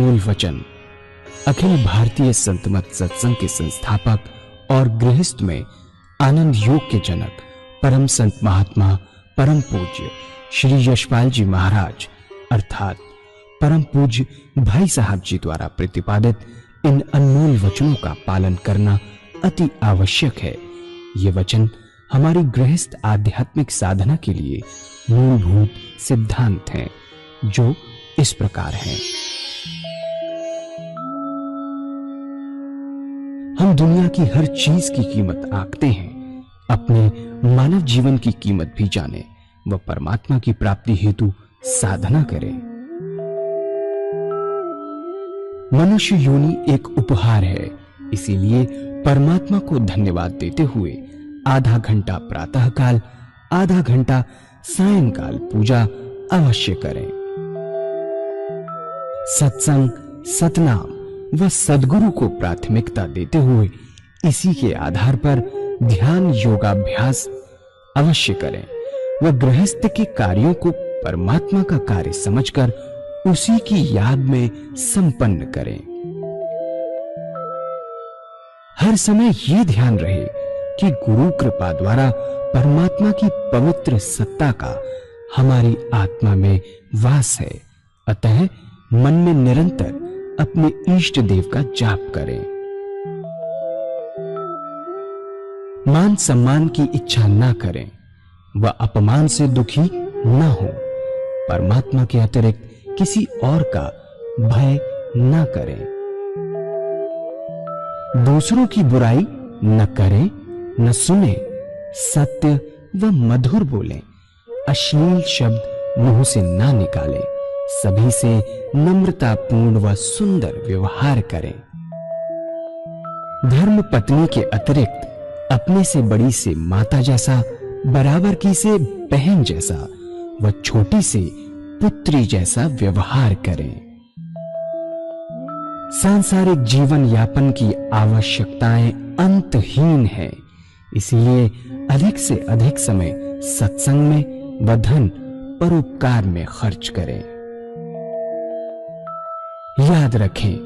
अनमोल वचन अखिल भारतीय संत मत सत्संग के संस्थापक और गृहस्थ में आनंद योग के जनक परम संत महात्मा परम पूज्य श्री यशपाल जी महाराज अर्थात परम पूज्य भाई साहब जी द्वारा प्रतिपादित इन अनमोल वचनों का पालन करना अति आवश्यक है। ये वचन हमारी गृहस्थ आध्यात्मिक साधना के लिए मूलभूत सिद्धांत हैं, जो इस प्रकार हैं। हम दुनिया की हर चीज की कीमत आंकते हैं, अपने मानव जीवन की कीमत भी जाने व परमात्मा की प्राप्ति हेतु साधना करें। मनुष्य योनि एक उपहार है, इसीलिए परमात्मा को धन्यवाद देते हुए आधा घंटा प्रातःकाल, आधा घंटा सायंकाल पूजा अवश्य करें। सत्संग, सतनाम व सद्गुरु को प्राथमिकता देते हुए इसी के आधार पर ध्यान योगाभ्यास अवश्य करें व गृहस्थ के कार्यों को परमात्मा का कार्य समझकर उसी की याद में संपन्न करें। हर समय यह ध्यान रहे कि गुरु कृपा द्वारा परमात्मा की पवित्र सत्ता का हमारी आत्मा में वास है, अतः मन में निरंतर अपने इष्ट देव का जाप करें। मान सम्मान की इच्छा ना करें व अपमान से दुखी ना हो। परमात्मा के अतिरिक्त किसी और का भय ना करें। दूसरों की बुराई न करें, न सुने, सत्य व मधुर बोलें, अश्लील शब्द मुंह से ना निकालें, सभी से नम्रतापूर्ण व सुंदर व्यवहार करें। धर्म पत्नी के अतिरिक्त अपने से बड़ी से माता जैसा, बराबर की से बहन जैसा व छोटी से पुत्री जैसा व्यवहार करें। सांसारिक जीवन यापन की आवश्यकताएं अंतहीन है, इसलिए अधिक से अधिक समय सत्संग में व धन परोपकार में खर्च करें। याद रखें,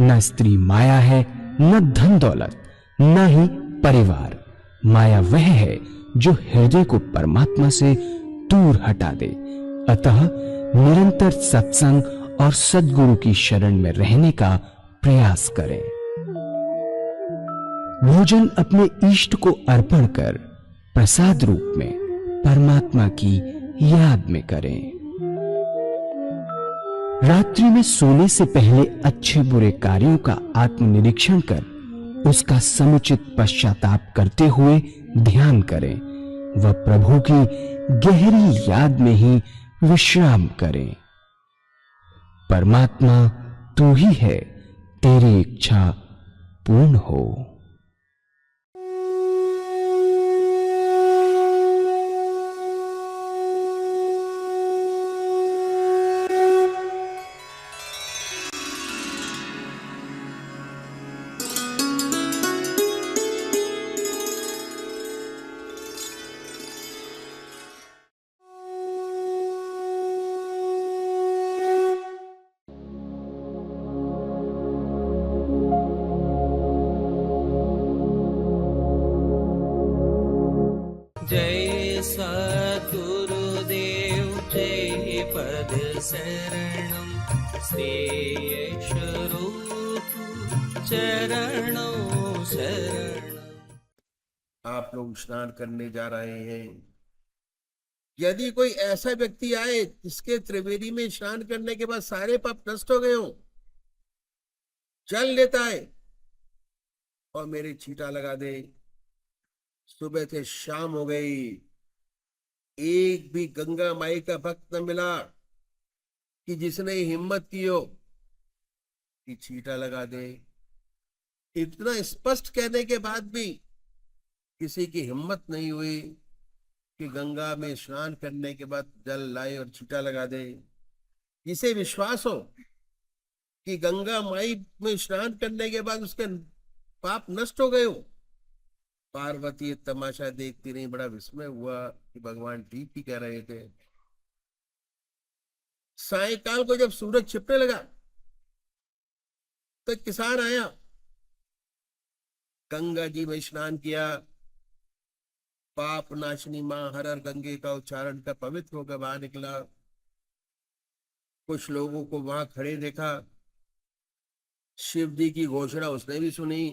न स्त्री माया है, न धन दौलत, न ही परिवार। माया वह है जो हृदय को परमात्मा से दूर हटा दे। अतः निरंतर सत्संग और सद्गुरु की शरण में रहने का प्रयास करें। भोजन अपने इष्ट को अर्पण कर प्रसाद रूप में परमात्मा की याद में करें। रात्रि में सोने से पहले अच्छे बुरे कार्यों का आत्मनिरीक्षण कर उसका समुचित पश्चाताप करते हुए ध्यान करें व प्रभु की गहरी याद में ही विश्राम करें। परमात्मा तू ही है, तेरी इच्छा पूर्ण हो। जय सद्गुरुदेव जय पद शरणम श्रेयस्वरूप चरणों शरणम। आप लोग स्नान करने जा रहे हैं। यदि कोई ऐसा व्यक्ति आए जिसके त्रिवेणी में स्नान करने के बाद सारे पाप नष्ट हो गए हो, जल लेता है और मेरी छींटा लगा दे, सुबह से शाम हो गई, एक भी गंगा माई का भक्त न मिला कि जिसने हिम्मत की हो कि छींटा लगा दे। इतना स्पष्ट कहने के बाद भी किसी की हिम्मत नहीं हुई कि गंगा में स्नान करने के बाद जल लाए और छींटा लगा दे। जिसे विश्वास हो कि गंगा माई में स्नान करने के बाद उसके पाप नष्ट हो गए हो, पार्वती ये तमाशा देखती नहीं, बड़ा विस्मय हुआ कि भगवान ठीक ही कह रहे थे। सायकाल को जब सूरज छिपने लगा तो एक किसान आया, गंगा जी में स्नान किया, पाप नाशनी मां हर हर गंगे का उच्चारण कर पवित्र होकर बाहर निकला। कुछ लोगों को वहां खड़े देखा, शिव जी की घोषणा उसने भी सुनी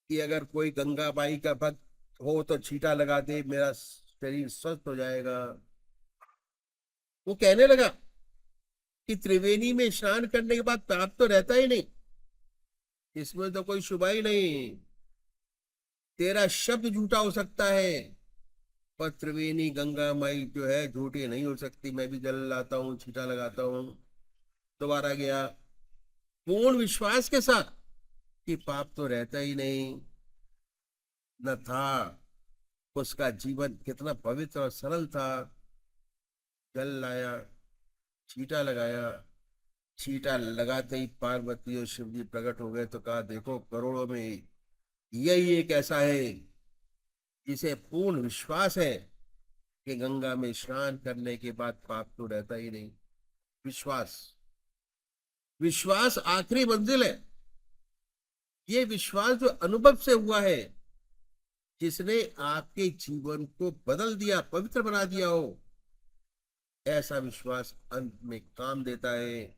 कि अगर कोई गंगा बाई का भक्त हो तो छींटा लगा दे, मेरा शरीर स्वस्थ हो जाएगा। वो कहने लगा कि त्रिवेणी में स्नान करने के बाद पाप तो रहता ही नहीं, इसमें तो कोई शुभाई नहीं। तेरा शब्द झूठा हो सकता है पर त्रिवेणी गंगा माई जो है झूठी नहीं हो सकती। मैं भी जल लाता हूँ, छींटा लगाता हूँ। दोबारा गया पूर्ण विश्वास के साथ कि पाप तो रहता ही नहीं न था। उसका जीवन कितना पवित्र और सरल था। जल लाया, छींटा लगाया, छींटा लगाते ही पार्वती और शिव जी प्रकट हो गए। तो कहा देखो करोड़ों में यही एक ऐसा है जिसे पूर्ण विश्वास है कि गंगा में स्नान करने के बाद पाप तो रहता ही नहीं। विश्वास, विश्वास आखिरी मंजिल है। ये विश्वास जो अनुभव से हुआ है, जिसने आपके जीवन को बदल दिया, पवित्र बना दिया हो, ऐसा विश्वास अंत में काम देता है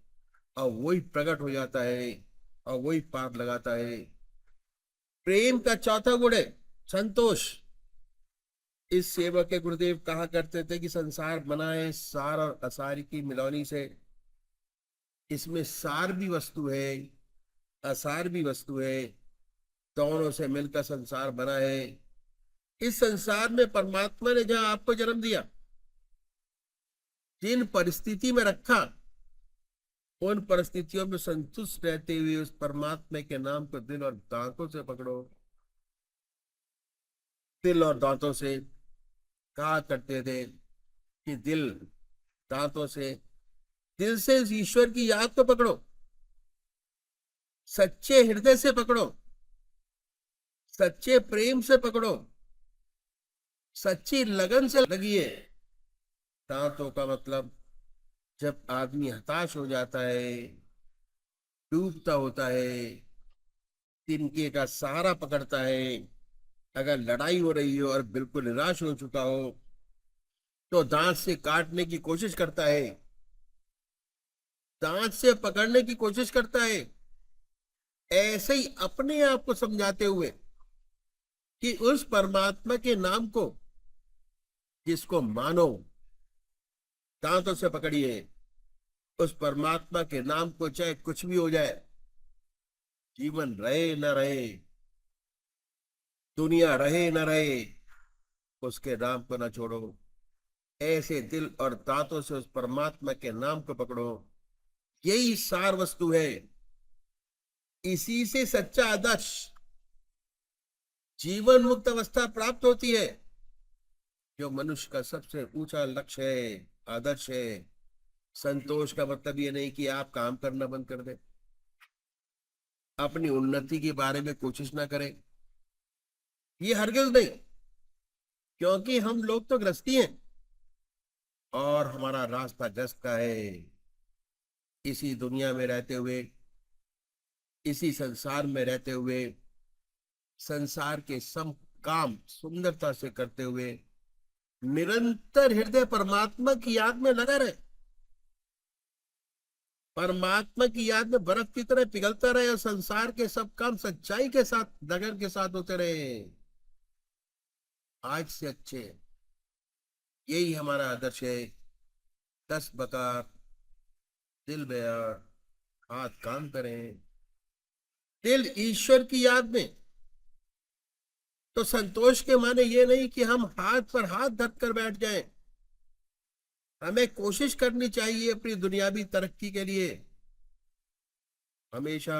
और वही प्रकट हो जाता है और वही पाप लगाता है। प्रेम का चौथा गुण है संतोष। इस सेवक के गुरुदेव कहा करते थे कि संसार बना है सार और असार की मिलौनी से। इसमें सार भी वस्तु है, असार भी वस्तु है, दोनों से मिलकर संसार बना है। इस संसार में परमात्मा ने जहां आपको जन्म दिया, जिन परिस्थिति में रखा, उन परिस्थितियों में संतुष्ट रहते हुए उस परमात्मा के नाम को दिल और दांतों से पकड़ो। दिल और दांतों से कहा करते थे कि दिल दांतों से, दिल से उस ईश्वर की याद को पकड़ो, सच्चे हृदय से पकड़ो, सच्चे प्रेम से पकड़ो, सच्ची लगन से लगिए। दांतों का मतलब जब आदमी हताश हो जाता है, डूबता होता है, तिनके का सहारा पकड़ता है, अगर लड़ाई हो रही हो और बिल्कुल निराश हो चुका हो तो दांत से काटने की कोशिश करता है, दांत से पकड़ने की कोशिश करता है। ऐसे ही अपने आप को समझाते हुए कि उस परमात्मा के नाम को जिसको मानो, दांतों से पकड़िए। उस परमात्मा के नाम को चाहे कुछ भी हो जाए, जीवन रहे न रहे, दुनिया रहे न रहे, उसके नाम को न छोड़ो। ऐसे दिल और दांतों से उस परमात्मा के नाम को पकड़ो। यही सार वस्तु है। इसी से सच्चा आदर्श, जीवन मुक्त अवस्था प्राप्त होती है, जो मनुष्य का सबसे ऊंचा लक्ष्य है, आदर्श है। संतोष का मतलब ये नहीं कि आप काम करना बंद कर दें, अपनी उन्नति के बारे में कोशिश ना करें, ये हरगिज नहीं। क्योंकि हम लोग तो गृहस्थी हैं और हमारा रास्ता ग्रस्त का है। इसी दुनिया में रहते हुए, इसी संसार में रहते हुए, संसार के सब काम सुंदरता से करते हुए निरंतर हृदय परमात्मा की याद में लगा रहे, परमात्मा की याद में बर्फ की तरह पिघलता रहे और संसार के सब काम सच्चाई के साथ, लगन के साथ होते रहे। आज से अच्छे, यही हमारा आदर्श है। 10 बकार, दिल बयार, हाथ काम करें, दिल ईश्वर की याद में। तो संतोष के माने ये नहीं कि हम हाथ पर हाथ धर कर बैठ जाएं। हमें कोशिश करनी चाहिए अपनी दुनियावी तरक्की के लिए। हमेशा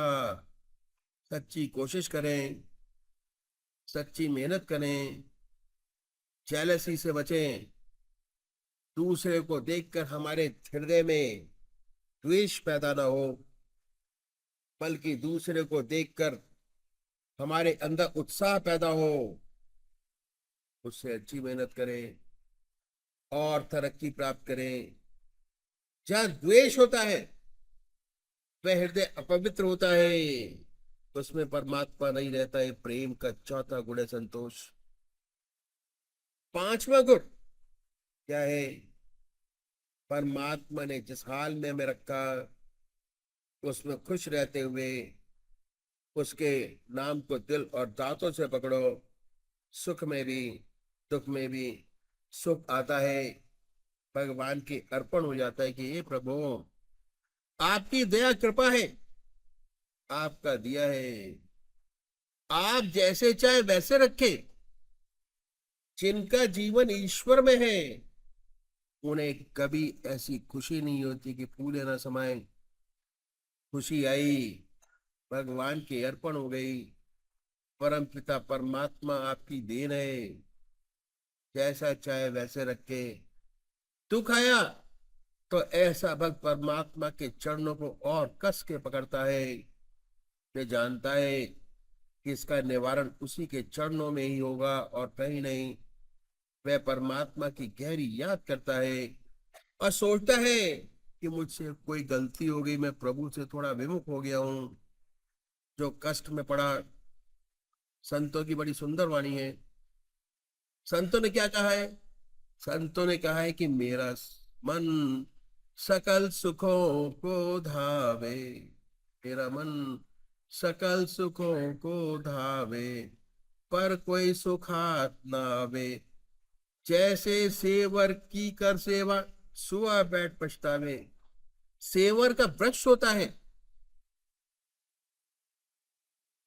सच्ची कोशिश करें, सच्ची मेहनत करें, जेलसी से बचें। दूसरे को देखकर हमारे हृदय में द्वेष पैदा ना हो, बल्कि दूसरे को देखकर हमारे अंदर उत्साह पैदा हो। उससे अच्छी मेहनत करें और तरक्की प्राप्त करें। जहां द्वेष होता है वह हृदय अपवित्र होता है, उसमें परमात्मा नहीं रहता है। प्रेम का चौथा गुण है संतोष। पांचवा गुण क्या है? परमात्मा ने जिस हाल में हमें रखा उसमें खुश रहते हुए उसके नाम को दिल और दांतों से पकड़ो। सुख में भी दुख में भी सुख आता है, भगवान की अर्पण हो जाता है कि ये प्रभु आपकी दया कृपा है, आपका दिया है, आप जैसे चाहे वैसे रखे। जिनका जीवन ईश्वर में है उन्हें कभी ऐसी खुशी नहीं होती कि फूले ना समाये। खुशी आई, भगवान की अर्पण हो गई। परम पिता परमात्मा आपकी देन है, जैसा चाहे वैसे रखे। दुख आया तो ऐसा भक्त परमात्मा के चरणों को और कस के पकड़ता है। वे जानता है कि इसका निवारण उसी के चरणों में ही होगा और कहीं नहीं। वह परमात्मा की गहरी याद करता है और सोचता है कि मुझसे कोई गलती हो गई, मैं प्रभु से थोड़ा विमुख हो गया हूं। जो कष्ट में पड़ा, संतों की बड़ी सुंदर वाणी है। संतों ने क्या कहा है? संतों ने कहा है कि मेरा मन सकल सुखों को धावे, मेरा मन सकल सुखों को धावे, पर कोई सुखात ना आवे। जैसे सेवर की कर सेवा, सुआ बैठ पछतावे। सेवर का वृक्ष होता है,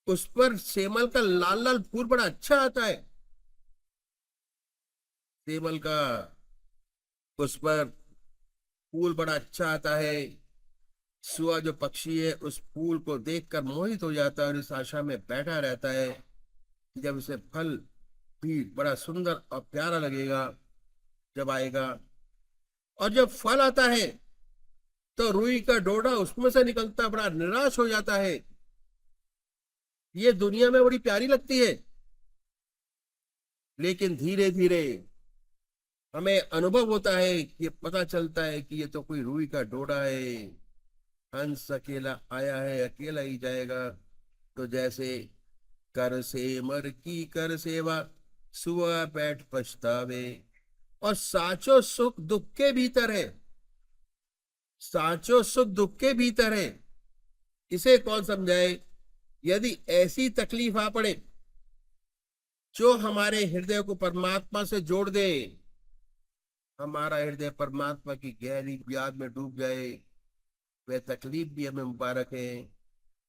उस पर सेमल का लाल लाल फूल बड़ा अच्छा आता है। सेमल का उस पर फूल बड़ा अच्छा आता है। सुआ जो पक्षी है उस फूल को देखकर मोहित हो जाता है और इस आशा में बैठा रहता है कि जब इसे फल भी बड़ा सुंदर और प्यारा लगेगा जब आएगा। और जब फल आता है तो रुई का डोडा उसमें से निकलता, बड़ा निराश हो जाता है। ये दुनिया में बड़ी प्यारी लगती है, लेकिन धीरे धीरे हमें अनुभव होता है कि पता चलता है कि ये तो कोई रुई का डोडा है। हंस अकेला आया है, अकेला ही जाएगा। तो जैसे कर से मर की कर सेवा, सुआ बैठ पछतावे। और साचो सुख दुख के भीतर है, साचो सुख दुख के भीतर है। इसे कौन समझाए? यदि ऐसी तकलीफ आ पड़े जो हमारे हृदय को परमात्मा से जोड़ दे, हमारा हृदय परमात्मा की गहरी याद में डूब जाए, वह तकलीफ भी हमें मुबारक है।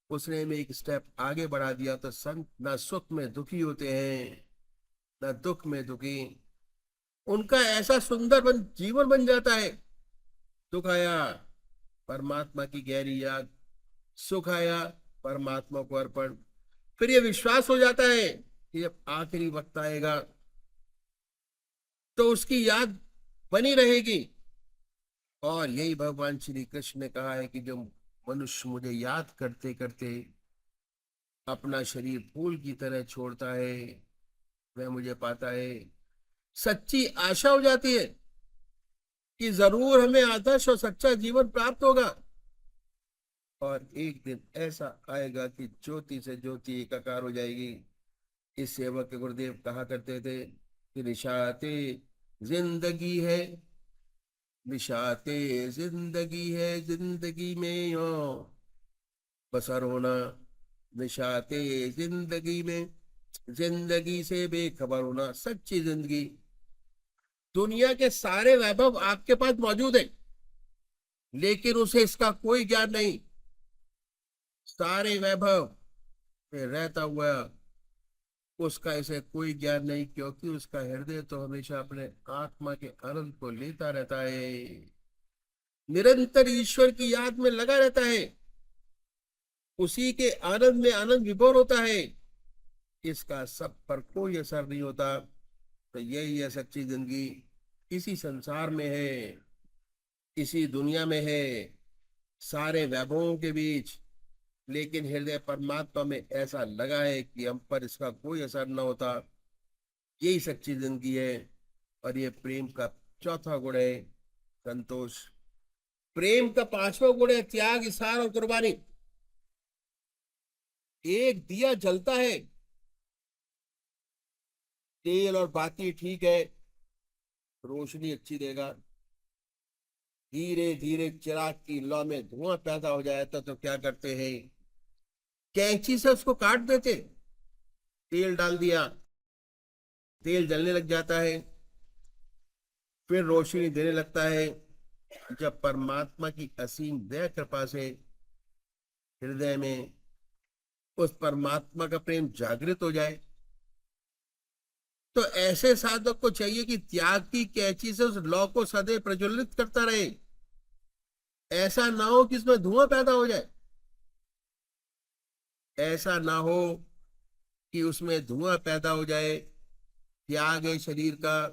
उसने हमें एक स्टेप आगे बढ़ा दिया। तो संत ना सुख में दुखी होते हैं ना दुख में दुखी, उनका ऐसा सुंदर जीवन बन जाता है। दुख आया, परमात्मा की गहरी याद, सुख आया, परमात्मा को अर्पण। फिर ये विश्वास हो जाता है कि जब आखिरी वक्त आएगा तो उसकी याद बनी रहेगी। और यही भगवान श्री कृष्ण ने कहा है कि जो मनुष्य मुझे याद करते करते अपना शरीर फूल की तरह छोड़ता है वह मुझे पाता है। सच्ची आशा हो जाती है कि जरूर हमें आदर्श और सच्चा जीवन प्राप्त होगा। और एक दिन ऐसा आएगा कि ज्योति से ज्योति एकाकार हो जाएगी। इस सेवक के गुरुदेव कहा करते थे कि निशाते जिंदगी है, निशाते जिंदगी है, जिंदगी में यो बसर होना। निशाते जिंदगी में, जिंदगी से बेखबर होना। सच्ची जिंदगी, दुनिया के सारे वैभव आपके पास मौजूद है लेकिन उसे इसका कोई ज्ञान नहीं। सारे वैभव में रहता हुआ उसका इसे कोई ज्ञान नहीं, क्योंकि उसका हृदय तो हमेशा अपने आत्मा के आनंद को लेता रहता है, निरंतर ईश्वर की याद में लगा रहता है, उसी के आनंद में आनंद विभोर होता है। इसका सब पर कोई असर नहीं होता। तो यही है सच्ची जिंदगी। इसी संसार में है, इसी दुनिया में है, सारे वैभवों के बीच, लेकिन हृदय परमात्मा में ऐसा लगा है कि हम पर इसका कोई असर न होता। यही सच्ची जिंदगी है। और ये प्रेम का चौथा गुण है संतोष। प्रेम का पांचवा गुण है त्याग, इसार और कुर्बानी। एक दिया जलता है, तेल और बाती ठीक है, रोशनी अच्छी देगा, धीरे धीरे चिराग की लौ में धुआं पैदा हो जाता तो क्या करते हैं, कैंची से उसको काट देते, तेल डाल दिया, तेल जलने लग जाता है, फिर रोशनी देने लगता है। जब परमात्मा की असीम दया कृपा से हृदय में उस परमात्मा का प्रेम जागृत हो जाए, तो ऐसे साधक को चाहिए कि त्याग की कैंची से उस लौ को सदैव प्रज्वलित करता रहे। ऐसा ना हो कि इसमें धुआं पैदा हो जाए, ऐसा ना हो कि उसमें धुआं पैदा हो जाए। त्याग है शरीर का,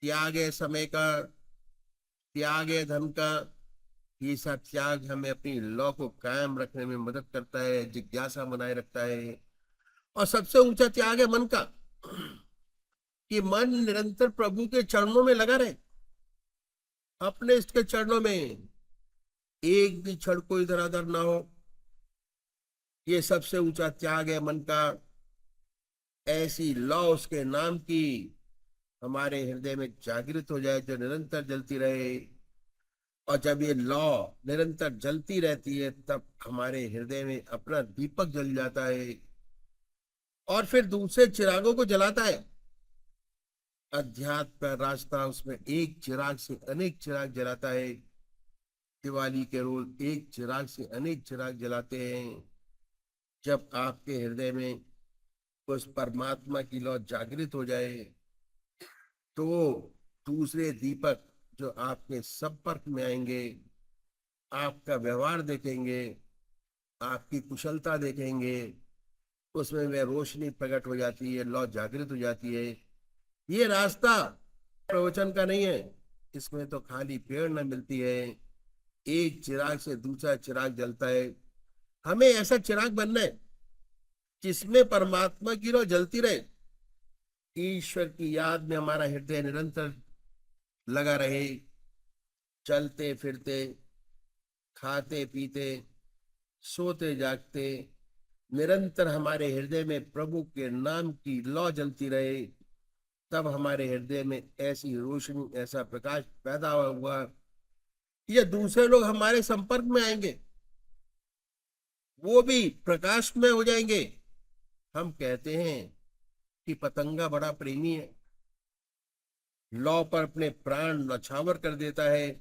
त्याग है समय का, त्याग है धन का। ये सब त्याग हमें अपनी लौ को कायम रखने में मदद करता है, जिज्ञासा बनाए रखता है। और सबसे ऊंचा त्याग है मन का, कि मन निरंतर प्रभु के चरणों में लगा रहे, अपने इष्ट के चरणों में एक भी क्षण को इधर उधर ना हो। ये सबसे ऊंचा त्याग है मन का। ऐसी लौ उसके नाम की हमारे हृदय में जागृत हो जाए, जो निरंतर जलती रहे। और जब ये लौ निरंतर जलती रहती है, तब हमारे हृदय में अपना दीपक जल जाता है और फिर दूसरे चिरागों को जलाता है। अध्यात्म का रास्ता, उसमें एक चिराग से अनेक चिराग जलाता है। दिवाली के रोज एक चिराग से अनेक चिराग जलाते हैं। जब आपके हृदय में उस परमात्मा की लौ जागृत हो जाए, तो दूसरे दीपक जो आपके संपर्क में आएंगे, आपका व्यवहार देखेंगे, आपकी कुशलता देखेंगे, उसमें वह रोशनी प्रकट हो जाती है, लौ जागृत हो जाती है। ये रास्ता प्रवचन का नहीं है, इसमें तो खाली प्रेरणा मिलती है। एक चिराग से दूसरा चिराग जलता है। हमें ऐसा चिराग बनना है जिसमें परमात्मा की लौ जलती रहे, ईश्वर की याद में हमारा हृदय निरंतर लगा रहे। चलते फिरते, खाते पीते, सोते जागते, निरंतर हमारे हृदय में प्रभु के नाम की लौ जलती रहे। तब हमारे हृदय में ऐसी रोशनी, ऐसा प्रकाश पैदा हुआ, ये दूसरे लोग हमारे संपर्क में आएंगे, वो भी प्रकाश में हो जाएंगे। हम कहते हैं कि पतंगा बड़ा प्रेमी है, लौ पर अपने प्राण न्यौछावर कर देता है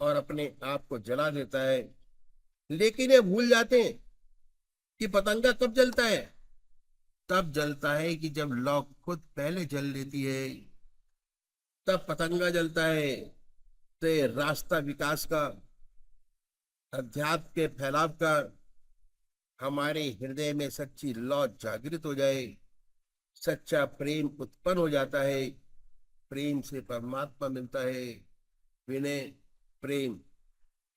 और अपने आप को जला देता है। लेकिन ये भूल जाते हैं कि पतंगा कब जलता है। तब जलता है कि जब लौ खुद पहले जल लेती है, तब पतंगा जलता है। तो ये रास्ता विकास का, अध्यात्म के फैलाव का, हमारे हृदय में सच्ची लौ जागृत हो जाए, सच्चा प्रेम उत्पन्न हो जाता है। प्रेम से परमात्मा मिलता है। विनय, प्रेम,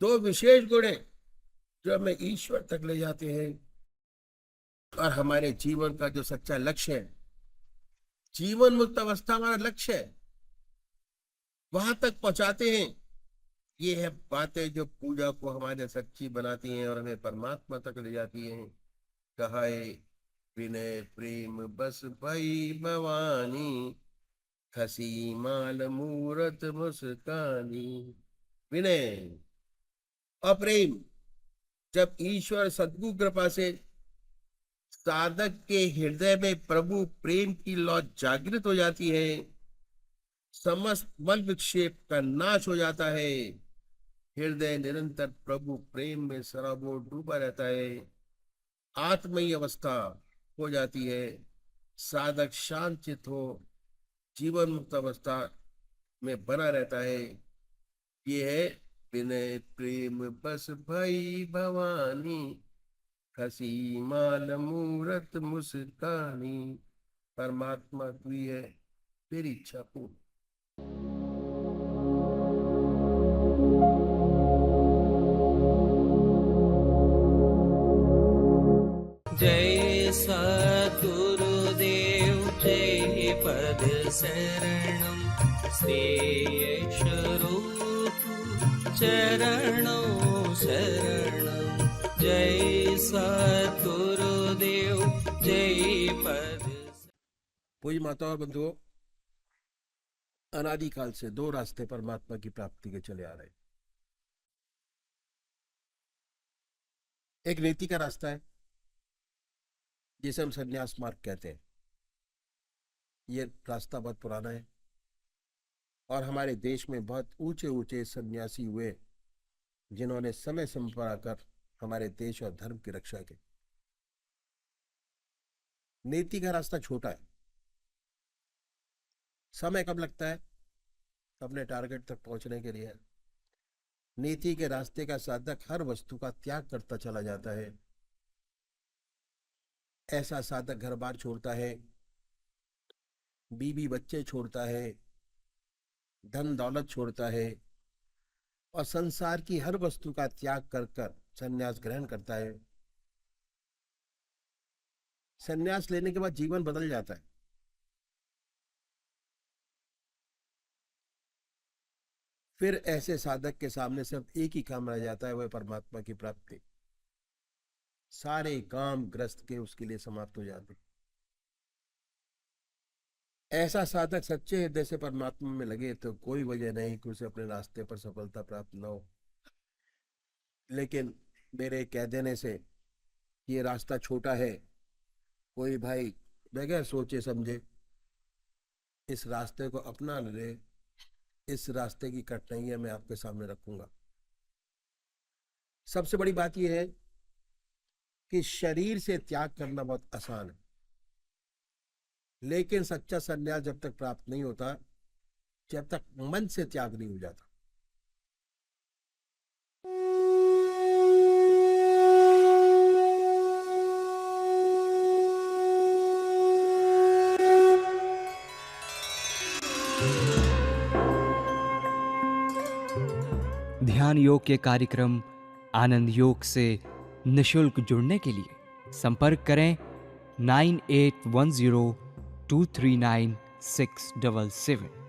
दो विशेष गुण हैं जो हमें ईश्वर तक ले जाते हैं। और हमारे जीवन का जो सच्चा लक्ष्य है, जीवन मुक्त अवस्था हमारा लक्ष्य है, वहां तक पहुंचाते हैं। ये है बातें जो पूजा को हमारे सच्ची बनाती हैं और हमें परमात्मा तक ले जाती हैं। कहा है, विनय प्रेम बस भई भवानी, खसी माल मूरत मुस्कानी। विनय और प्रेम, जब ईश्वर सद्गुरु कृपा से साधक के हृदय में प्रभु प्रेम की लौ जागृत हो जाती है, समस्त बल विक्षेप का नाश हो जाता है। हृदय निरंतर प्रभु प्रेम में सराबोर डूबा रहता है। आत्मयी अवस्था हो जाती है। साधक शांत हो, जीवन मुक्त अवस्था में बना रहता है। ये है विनय प्रेम बस भई भवानी, खसी माल मूरत मुस्कानी। परमात्मा की है तेरी इच्छा पूर्ण। जय सद्गुरुदेव, जय पद शरणम, श्रेयस रूप चरणों शरणं जय सद्गुरुदेव जय पद। पूज्य माता और बंधुओं, अनादिकाल से दो रास्ते परमात्मा की प्राप्ति के चले आ रहे हैं। एक नीति का रास्ता है जिसे हम संन्यास मार्ग कहते हैं। ये रास्ता बहुत पुराना है और हमारे देश में बहुत ऊंचे ऊंचे सन्यासी हुए जिन्होंने समय समय पर आकर हमारे देश और धर्म की रक्षा की। नीति का रास्ता छोटा है, समय कम लगता है अपने टारगेट तक पहुंचने के लिए। नीति के रास्ते का साधक हर वस्तु का त्याग करता चला जाता है। ऐसा साधक घर बार छोड़ता है, बीवी बच्चे छोड़ता है, धन दौलत छोड़ता है और संसार की हर वस्तु का त्याग कर कर संन्यास ग्रहण करता है। संन्यास लेने के बाद जीवन बदल जाता है। फिर ऐसे साधक के सामने सिर्फ एक ही काम रह जाता है, वह परमात्मा की प्राप्ति। सारे काम ग्रस्त के उसके लिए समाप्त हो जाते। ऐसा साधक सच्चे हृदय से परमात्मा में लगे तो कोई वजह नहीं कि उसे अपने रास्ते पर सफलता प्राप्त न हो। लेकिन मेरे कह देने से ये रास्ता छोटा है, कोई भाई बगैर सोचे समझे इस रास्ते को अपना ले, इस रास्ते की कठिनाइयां मैं आपके सामने रखूंगा। सबसे बड़ी बात यह है कि शरीर से त्याग करना बहुत आसान है, लेकिन सच्चा संन्यास जब तक प्राप्त नहीं होता, जब तक मन से त्याग नहीं हो जाता। ध्यान योग के कार्यक्रम आनंद योग से निशुल्क जुड़ने के लिए संपर्क करें 9810239677।